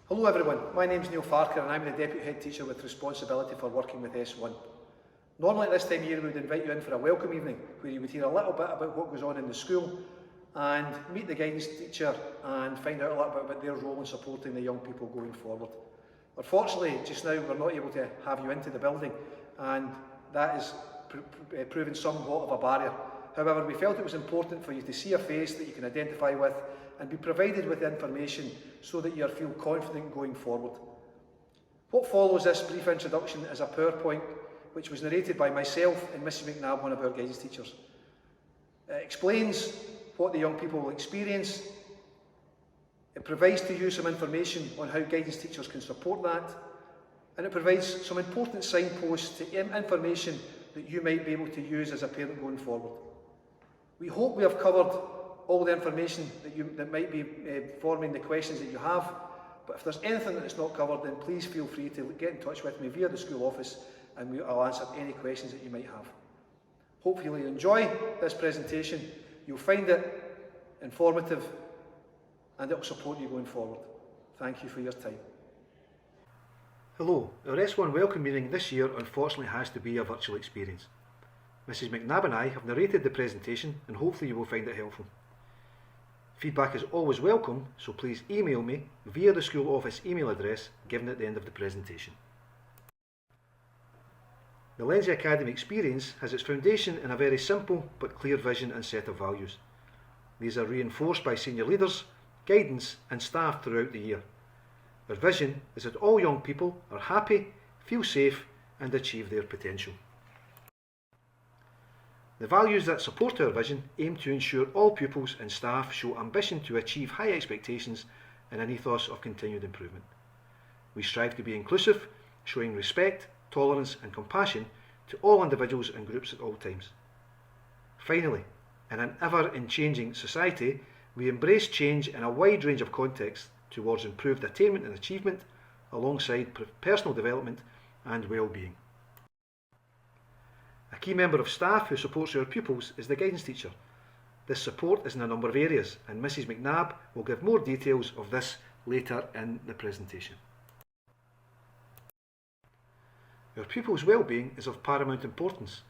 Hello everyone, my name is Mr Farquhar and I'm the Deputy Head Teacher with responsibility for working with S1. Normally at this time of year we would invite you in for a welcome evening where you would hear a little bit about what goes on in the school and meet the guidance teacher and find out a little bit about their role in supporting the young people going forward. Unfortunately, just now we're not able to have you into the building and that is proving somewhat of a barrier. However, we felt it was important for you to see a face that you can identify with and be provided with information so that you feel confident going forward. What follows this brief introduction is a PowerPoint which was narrated by myself and Mrs McNab, one of our guidance teachers. It explains what the young people will experience. It provides to you some information on how guidance teachers can support that, and it provides some important signposts to information that you might be able to use as a parent going forward. We hope we have covered all the information that might be forming the questions that you have, but if there's anything that's not covered, then please feel free to get in touch with me via the school office and I'll answer any questions that you might have. Hopefully you'll enjoy this presentation, you'll find it informative and it will support you going forward. Thank you for your time. Hello, our S1 welcome meeting this year unfortunately has to be a virtual experience. Mrs McNab and I have narrated the presentation and hopefully you will find it helpful. Feedback is always welcome, so please email me via the school office email address given at the end of the presentation. The Lenzie Academy experience has its foundation in a very simple but clear vision and set of values. These are reinforced by senior leaders, guidance and staff throughout the year. Our vision is that all young people are happy, feel safe and achieve their potential. The values that support our vision aim to ensure all pupils and staff show ambition to achieve high expectations and an ethos of continued improvement. We strive to be inclusive, showing respect, tolerance and compassion to all individuals and groups at all times. Finally, in an ever-changing society, we embrace change in a wide range of contexts towards improved attainment and achievement, alongside personal development and well-being. A key member of staff who supports our pupils is the guidance teacher. This support is in a number of areas and Mrs McNab will give more details of this later in the presentation. Our pupils' well-being is of paramount importance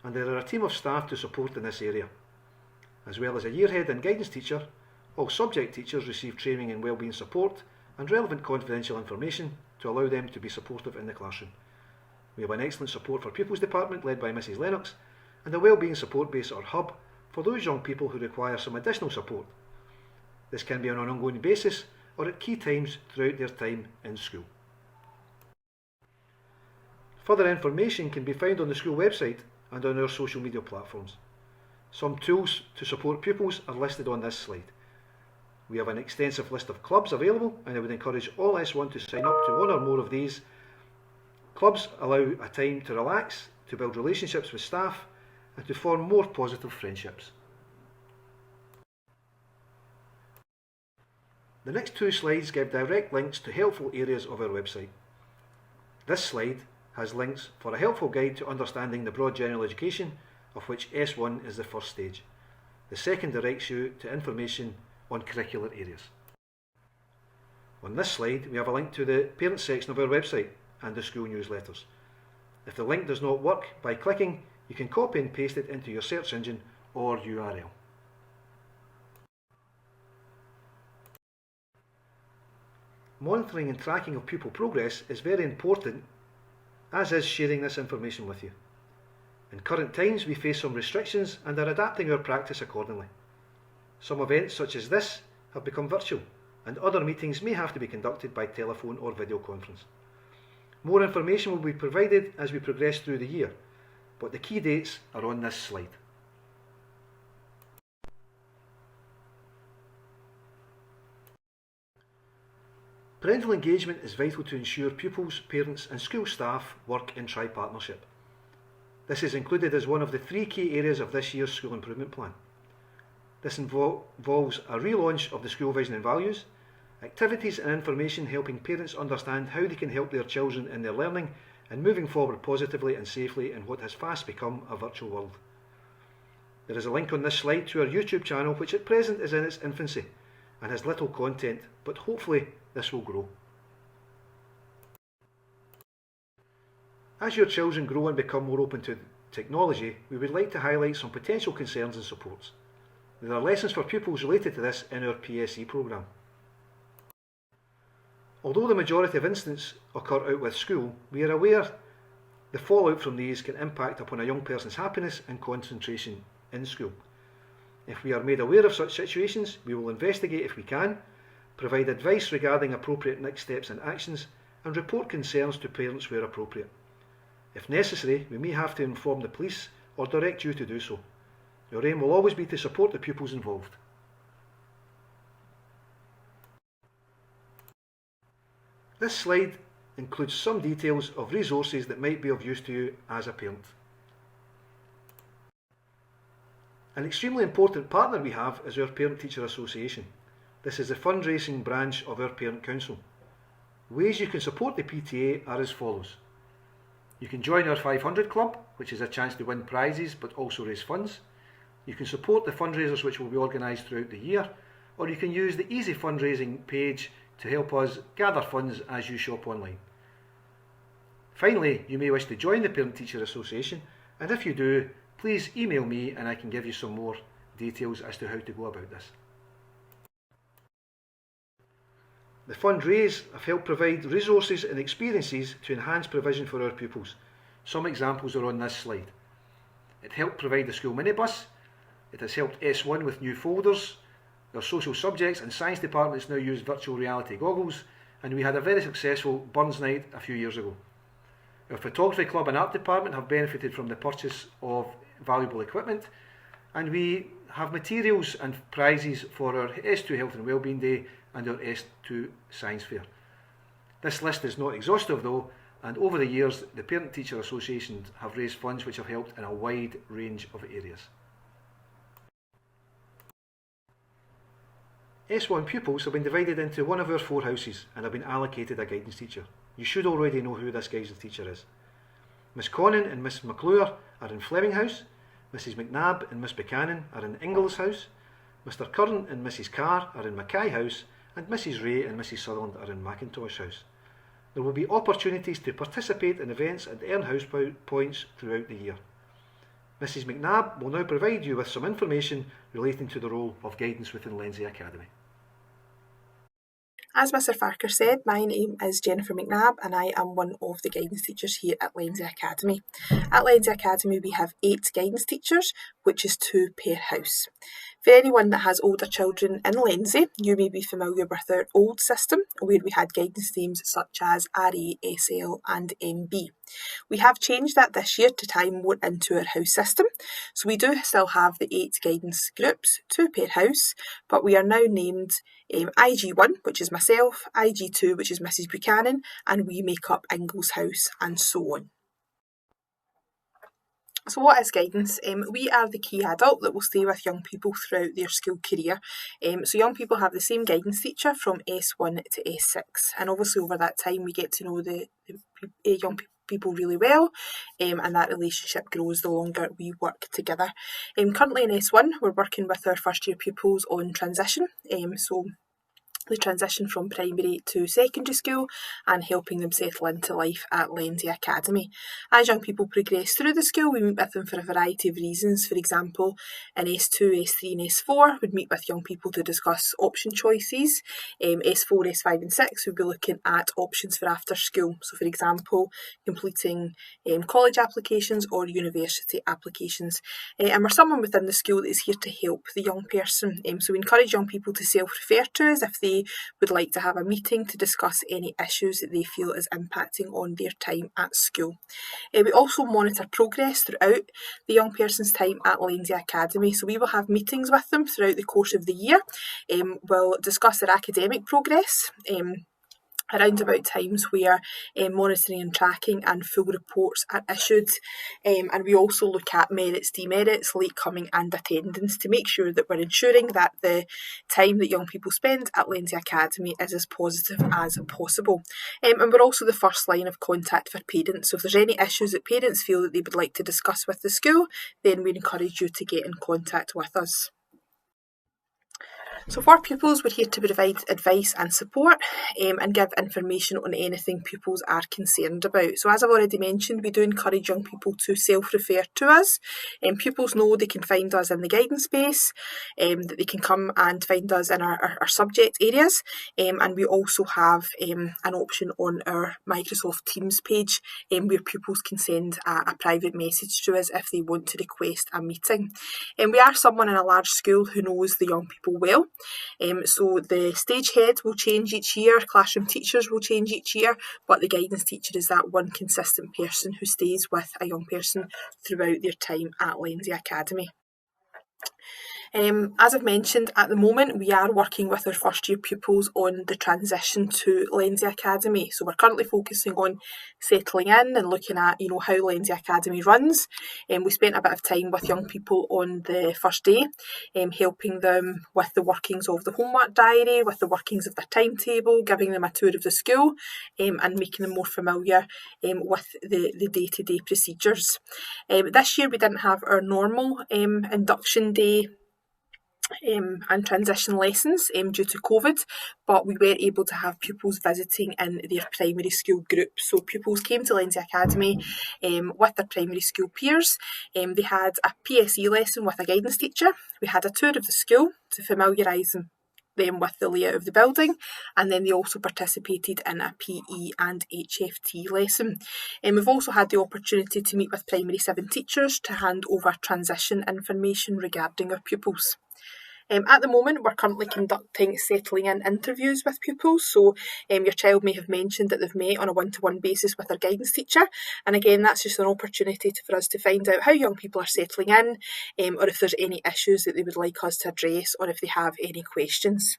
and there are a team of staff to support in this area. As well as a yearhead and guidance teacher, all subject teachers receive training in well-being support and relevant confidential information to allow them to be supportive in the classroom. We have an excellent support for Pupils department led by Mrs Lennox and a wellbeing support base or hub for those young people who require some additional support. This can be on an ongoing basis or at key times throughout their time in school. Further information can be found on the school website and on our social media platforms. Some tools to support pupils are listed on this slide. We have an extensive list of clubs available and I would encourage all S1 to sign up to one or more of these. Clubs allow a time to relax, to build relationships with staff and to form more positive friendships. The next two slides give direct links to helpful areas of our website. This slide has links for a helpful guide to understanding the broad general education, of which S1 is the first stage. The second directs you to information on curricular areas. On this slide we have a link to the parents section of our website and the school newsletters. If the link does not work by clicking, you can copy and paste it into your search engine or URL. Monitoring and tracking of pupil progress is very important, as is sharing this information with you. In current times we face some restrictions and are adapting our practice accordingly. Some events such as this have become virtual and other meetings may have to be conducted by telephone or video conference. More information will be provided as we progress through the year, but the key dates are on this slide. Parental engagement is vital to ensure pupils, parents and school staff work in tri-partnership. This is included as one of the three key areas of this year's school improvement plan. This involves a relaunch of the school vision and values, activities and information helping parents understand how they can help their children in their learning and moving forward positively and safely in what has fast become a virtual world. There is a link on this slide to our YouTube channel, which at present is in its infancy and has little content, but hopefully this will grow. As your children grow and become more open to technology, we would like to highlight some potential concerns and supports. There are lessons for pupils related to this in our PSE programme. Although the majority of incidents occur out with school, we are aware the fallout from these can impact upon a young person's happiness and concentration in school. If we are made aware of such situations, we will investigate if we can, provide advice regarding appropriate next steps and actions, and report concerns to parents where appropriate. If necessary, we may have to inform the police or direct you to do so. Your aim will always be to support the pupils involved. This slide includes some details of resources that might be of use to you as a parent. An extremely important partner we have is our Parent Teacher Association. This is the fundraising branch of our Parent Council. Ways you can support the PTA are as follows. You can join our 500 Club, which is a chance to win prizes but also raise funds. You can support the fundraisers which will be organised throughout the year, or you can use the easy fundraising page to help us gather funds as you shop online. Finally, you may wish to join the Parent Teacher Association, and if you do, please email me and I can give you some more details as to how to go about this. The fund raised have helped provide resources and experiences to enhance provision for our pupils. Some examples are on this slide. It helped provide the school minibus. It has helped S1 with new folders. Our social subjects and science departments now use virtual reality goggles, and we had a very successful Burns night a few years ago. Our photography club and art department have benefited from the purchase of valuable equipment, and we have materials and prizes for our S2 Health and Wellbeing Day and our S2 Science Fair. This list is not exhaustive though, and over the years the Parent Teacher Associations have raised funds which have helped in a wide range of areas. S1 pupils have been divided into one of our 4 houses and have been allocated a guidance teacher. You should already know who this guidance teacher is. Miss Connon and Miss McClure are in Fleming House, Mrs McNab and Miss Buchanan are in Ingalls House, Mr Curran and Mrs Carr are in Mackay House, and Mrs Ray and Mrs Sutherland are in Mackintosh House. There will be opportunities to participate in events and earn house points throughout the year. Mrs McNab will now provide you with some information relating to the role of guidance within Lenzie Academy. As Mr Farquhar said, my name is Jennifer McNab and I am one of the guidance teachers here at Lenzie Academy. At Lenzie Academy we have 8 guidance teachers, which is 2 per house. For anyone that has older children in Lenzie, you may be familiar with our old system where we had guidance teams such as RA, SL and MB. We have changed that this year to tie more into our house system, so we do still have the 8 guidance groups, 2 per house, but we are now named IG1, which is myself, IG2, which is Mrs Buchanan, and we make up Ingalls House and so on. So what is guidance? We are the key adult that will stay with young people throughout their school career. So young people have the same guidance teacher from S1 to S6, and obviously over that time we get to know the young people really well, and that relationship grows the longer we work together. Currently in S1 we're working with our first year pupils on transition, so the transition from primary to secondary school and helping them settle into life at Lenzie Academy. As young people progress through the school, we meet with them for a variety of reasons. For example, in S2, S3 and S4, we'd meet with young people to discuss option choices. S4, S5 and 6, we'd be looking at options for after school. So for example, completing college applications or university applications. And we're someone within the school that is here to help the young person. So we encourage young people to self-refer to us if they would like to have a meeting to discuss any issues that they feel is impacting on their time at school. We also monitor progress throughout the young person's time at Lenzie Academy, so we will have meetings with them throughout the course of the year. We'll discuss their academic progress, around about times where monitoring and tracking and full reports are issued, and we also look at merits, demerits, late coming and attendance to make sure that we're ensuring that the time that young people spend at Lenzie Academy is as positive as possible. And we're also the first line of contact for parents, so if there's any issues that parents feel that they would like to discuss with the school, then we encourage you to get in contact with us. So for Pupils, we're here to provide advice and support and give information on anything pupils are concerned about. So as I've already mentioned, we do encourage young people to self-refer to us. Pupils know they can find us in the guidance space, that they can come and find us in our subject areas, and we also have an option on our Microsoft Teams page where pupils can send a private message to us if they want to request a meeting. We are someone in a large school who knows the young people well. So the stage head will change each year, classroom teachers will change each year, but the guidance teacher is that one consistent person who stays with a young person throughout their time at Lenzie Academy. As I've mentioned, at the moment we are working with our first year pupils on the transition to Lenzie Academy. So we're currently focusing on settling in and looking at how Lenzie Academy runs. We spent a bit of time with young people on the first day, helping them with the workings of the homework diary, with the workings of their timetable, giving them a tour of the school and making them more familiar with the day-to-day procedures. This year we didn't have our normal induction day and transition lessons due to COVID, but we were able to have pupils visiting in their primary school group. So pupils came to Lenzie Academy with their primary school peers. They had a PSE lesson with a guidance teacher. We had a tour of the school to familiarise them with the layout of the building, and then they also participated in a PE and HFT lesson. We've also had the opportunity to meet with primary 7 teachers to hand over transition information regarding our pupils. At the moment, we're currently conducting settling in interviews with pupils. So your child may have mentioned that they've met on a one-to-one basis with their guidance teacher. And again, that's just an opportunity for us to find out how young people are settling in, or if there's any issues that they would like us to address, or if they have any questions.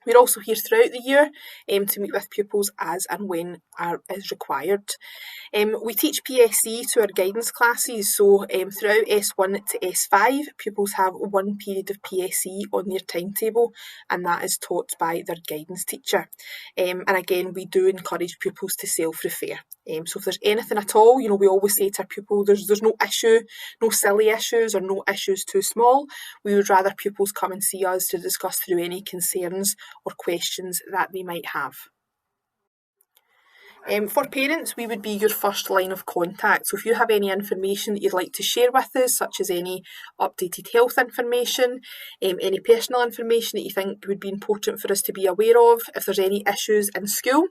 We're also here throughout the year to meet with pupils as and when is required. We teach PSE to our guidance classes, so throughout S1 to S5, pupils have one period of PSE on their timetable, and that is taught by their guidance teacher. And again, we do encourage pupils to self-refer. So if there's anything at all, we always say to our pupil, there's no issue, no silly issues or no issues too small. We would rather pupils come and see us to discuss through any concerns or questions that they might have. For parents, we would be your first line of contact. So if you have any information that you'd like to share with us, such as any updated health information, any personal information that you think would be important for us to be aware of, if there's any issues in school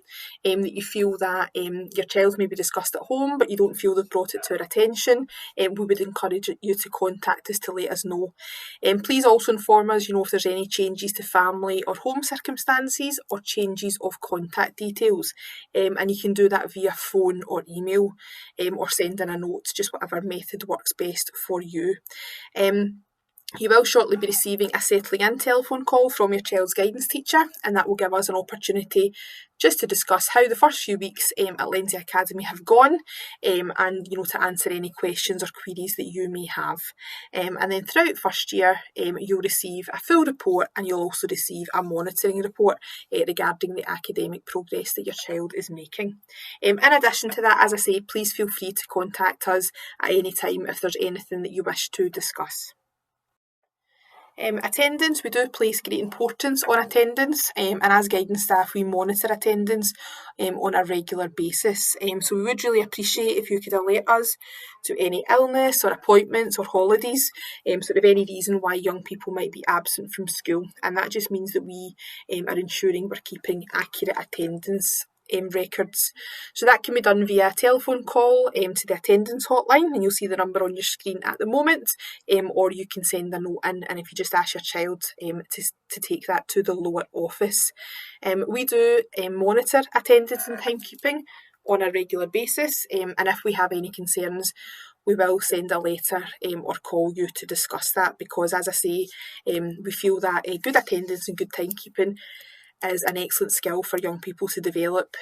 that you feel that your child maybe discussed at home, but you don't feel they've brought it to our attention, we would encourage you to contact us to let us know. Please also inform us, if there's any changes to family or home circumstances or changes of contact details. And you can do that via phone or email or send in a note, just whatever method works best for you. You will shortly be receiving a settling in telephone call from your child's guidance teacher, and that will give us an opportunity just to discuss how the first few weeks at Lenzie Academy have gone, and to answer any questions or queries that you may have. And then throughout first year, you'll receive a full report, and you'll also receive a monitoring report regarding the academic progress that your child is making. In addition to that, as I say, please feel free to contact us at any time if there's anything that you wish to discuss. Attendance, we do place great importance on attendance, and as guidance staff we monitor attendance on a regular basis. So we would really appreciate if you could alert us to any illness or appointments or holidays, sort of any reason why young people might be absent from school, and that just means that we are ensuring we're keeping accurate attendance records. So that can be done via a telephone call to the attendance hotline, and you'll see the number on your screen at the moment, or you can send a note in, and if you just ask your child to take that to the lower office. We do monitor attendance and timekeeping on a regular basis, and if we have any concerns, we will send a letter or call you to discuss that, because as I say, we feel that good attendance and good timekeeping is an excellent skill for young people to develop,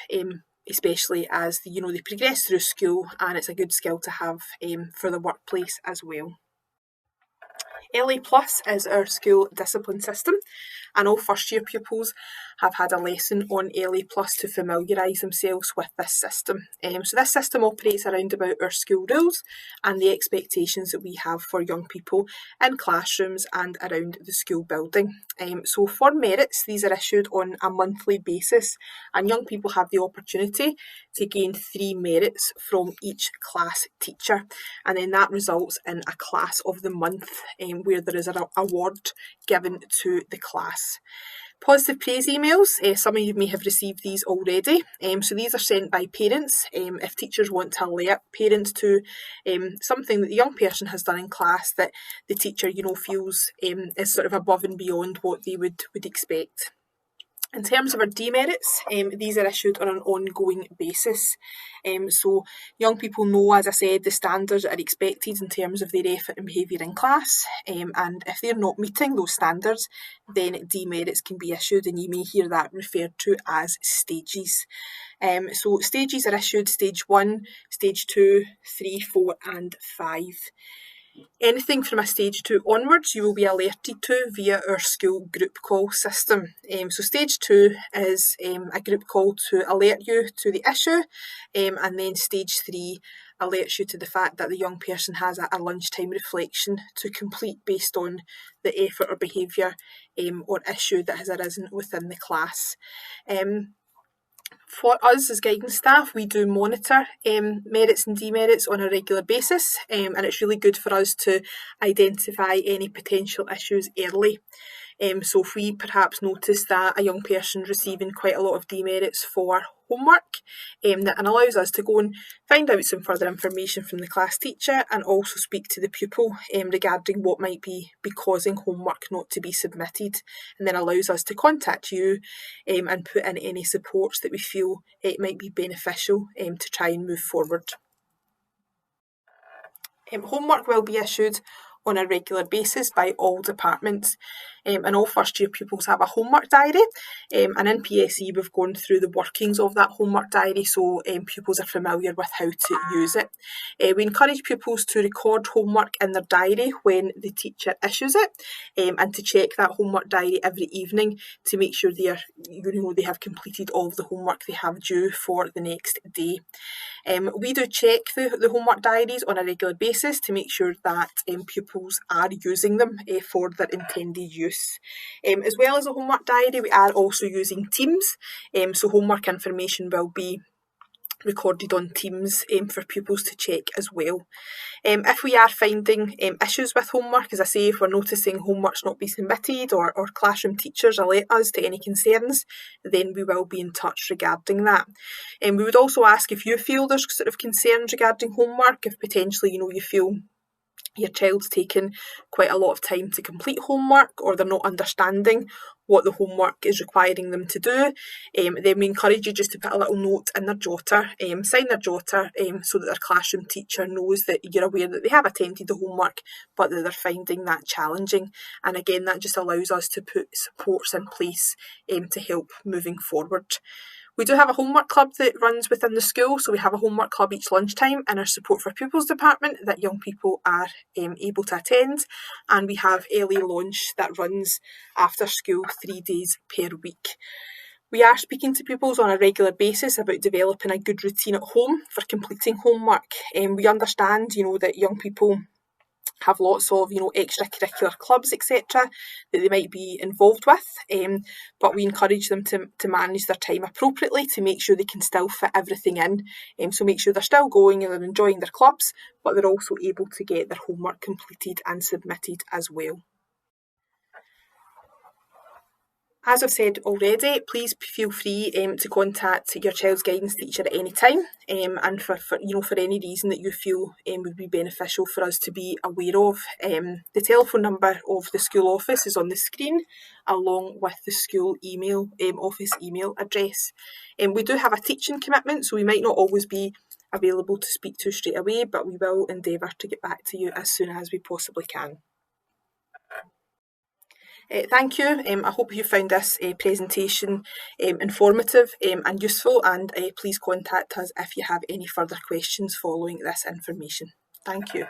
especially as they progress through school, and it's a good skill to have for the workplace as well. LA Plus is our school discipline system, and all first year pupils have had a lesson on LA Plus to familiarise themselves with this system. So this system operates around about our school rules and the expectations that we have for young people in classrooms and around the school building. So for merits, these are issued on a monthly basis, and young people have the opportunity to gain 3 merits from each class teacher, and then that results in a class of the month where there is an award given to the class. Positive praise emails, some of you may have received these already. So these are sent by parents if teachers want to alert parents to something that the young person has done in class that the teacher feels is sort of above and beyond what they would expect. In terms of our demerits, these are issued on an ongoing basis. So young people know, as I said, the standards that are expected in terms of their effort and behaviour in class, and if they're not meeting those standards, then demerits can be issued, and you may hear that referred to as stages. So stages are issued stage 1, stage 2, 3, 4 and 5. Anything from a stage 2 onwards you will be alerted to via our school group call system. So stage 2 is a group call to alert you to the issue, and then stage 3 alerts you to the fact that the young person has a lunchtime reflection to complete based on the effort or behaviour or issue that has arisen within the class. For us as guidance staff, we do monitor merits and demerits on a regular basis, and it's really good for us to identify any potential issues early. So if we perhaps notice that a young person receiving quite a lot of demerits for homework, that allows us to go and find out some further information from the class teacher and also speak to the pupil regarding what might be causing homework not to be submitted, and then allows us to contact you and put in any supports that we feel it might be beneficial to try and move forward. Homework will be issued on a regular basis by all departments, and all first year pupils have a homework diary, and in PSE we've gone through the workings of that homework diary, so pupils are familiar with how to use it. We encourage pupils to record homework in their diary when the teacher issues it, and to check that homework diary every evening to make sure they have completed all of the homework they have due for the next day. We do check the homework diaries on a regular basis to make sure that pupils are using them for their intended use. As well as a homework diary, we are also using Teams, so homework information will be recorded on Teams for pupils to check as well. If we are finding issues with homework, as I say, if we're noticing homework's not being submitted or classroom teachers alert us to any concerns, then we will be in touch regarding that. We would also ask if you feel there's sort of concerns regarding homework, if potentially you feel your child's taking quite a lot of time to complete homework, or they're not understanding what the homework is requiring them to do, then we encourage you just to put a little note in their jotter, sign their jotter, so that their classroom teacher knows that you're aware that they have attempted the homework but that they're finding that challenging. And again, that just allows us to put supports in place to help moving forward. We do have a homework club that runs within the school, so we have a homework club each lunchtime in our Support for Pupils department that young people are able to attend, and we have LA Launch that runs after school 3 days per week. We are speaking to pupils on a regular basis about developing a good routine at home for completing homework. We understand, that young people have lots of extracurricular clubs, etc., that they might be involved with, but we encourage them to manage their time appropriately to make sure they can still fit everything in, so make sure they're still going and they're enjoying their clubs, but they're also able to get their homework completed and submitted as well. As I've said already, please feel free to contact your child's guidance teacher at any time, and for any reason that you feel would be beneficial for us to be aware of. The telephone number of the school office is on the screen, along with the school email office email address. We do have a teaching commitment, so we might not always be available to speak to straight away, but we will endeavour to get back to you as soon as we possibly can. Thank you. I hope you found this presentation informative and useful, and please contact us if you have any further questions following this information. Thank you.